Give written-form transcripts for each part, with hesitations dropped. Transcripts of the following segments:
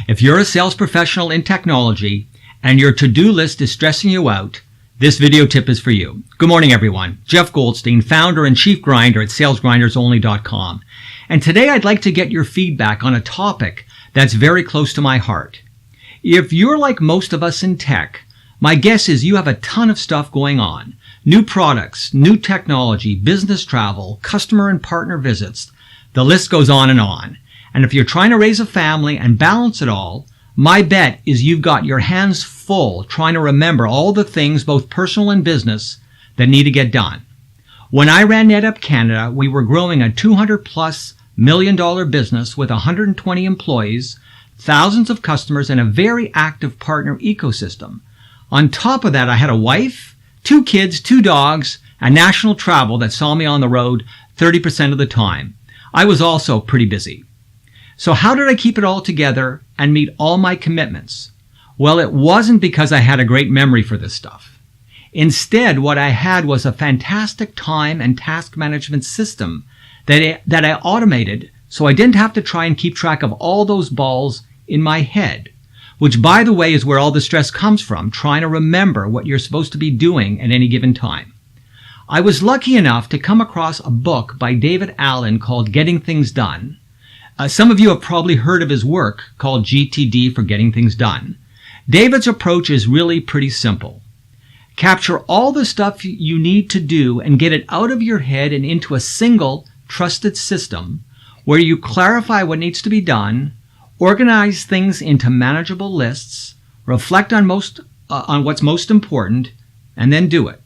If you're a sales professional in technology and your to-do list is stressing you out, this video tip is for you. Good morning, everyone. Jeff Goldstein, founder and chief grinder at salesgrindersonly.com. And today I'd like to get your feedback on a topic that's very close to my heart. If you're like most of us in tech, my guess is you have a ton of stuff going on. New products, new technology, business travel, customer and partner visits. The list goes on. And if you're trying to raise a family and balance it all, my bet is you've got your hands full trying to remember all the things, both personal and business, that need to get done. When I ran NetApp Canada, we were growing a $200+ million business with 120 employees, thousands of customers, and a very active partner ecosystem. On top of that, I had a wife, 2 kids, 2 dogs, and national travel that saw me on the road 30% of the time. I was also pretty busy. So how did I keep it all together and meet all my commitments? Well, it wasn't because I had a great memory for this stuff. Instead, what I had was a fantastic time and task management system that I automated, so I didn't have to try and keep track of all those balls in my head, which, by the way, is where all the stress comes from, trying to remember what you're supposed to be doing at any given time. I was lucky enough to come across a book by David Allen called Getting Things Done. Some of you have probably heard of his work called GTD for Getting Things Done. David's approach is really pretty simple. Capture all the stuff you need to do and get it out of your head and into a single trusted system where you clarify what needs to be done, organize things into manageable lists, reflect on what's most important, and then do it.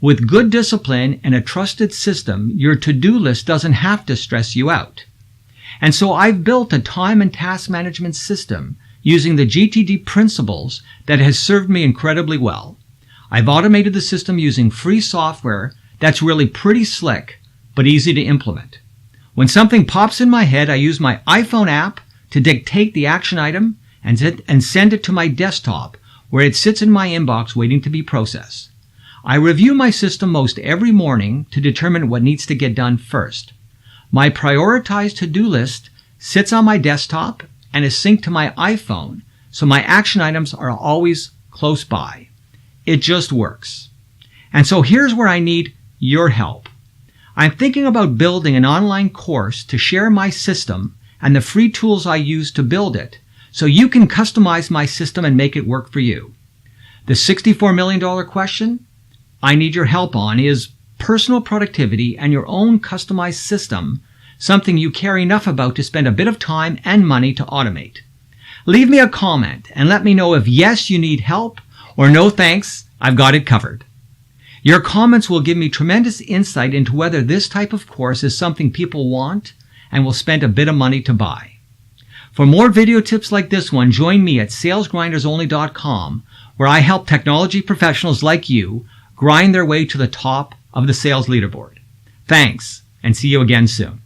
With good discipline and a trusted system, your to-do list doesn't have to stress you out. And so I've built a time and task management system using the GTD principles that has served me incredibly well. I've automated the system using free software that's really pretty slick, but easy to implement. When something pops in my head, I use my iPhone app to dictate the action item and send it to my desktop, where it sits in my inbox waiting to be processed. I review my system most every morning to determine what needs to get done first. My prioritized to-do list sits on my desktop and is synced to my iPhone, so my action items are always close by. It just works. And so here's where I need your help. I'm thinking about building an online course to share my system and the free tools I use to build it, so you can customize my system and make it work for you. The $64 million question I need your help on is personal productivity and your own customized system, something you care enough about to spend a bit of time and money to automate. Leave me a comment and let me know if yes, you need help, or no thanks, I've got it covered. Your comments will give me tremendous insight into whether this type of course is something people want and will spend a bit of money to buy. For more video tips like this one, join me at salesgrindersonly.com, where I help technology professionals like you grind their way to the top of the sales leaderboard. Thanks, and see you again soon.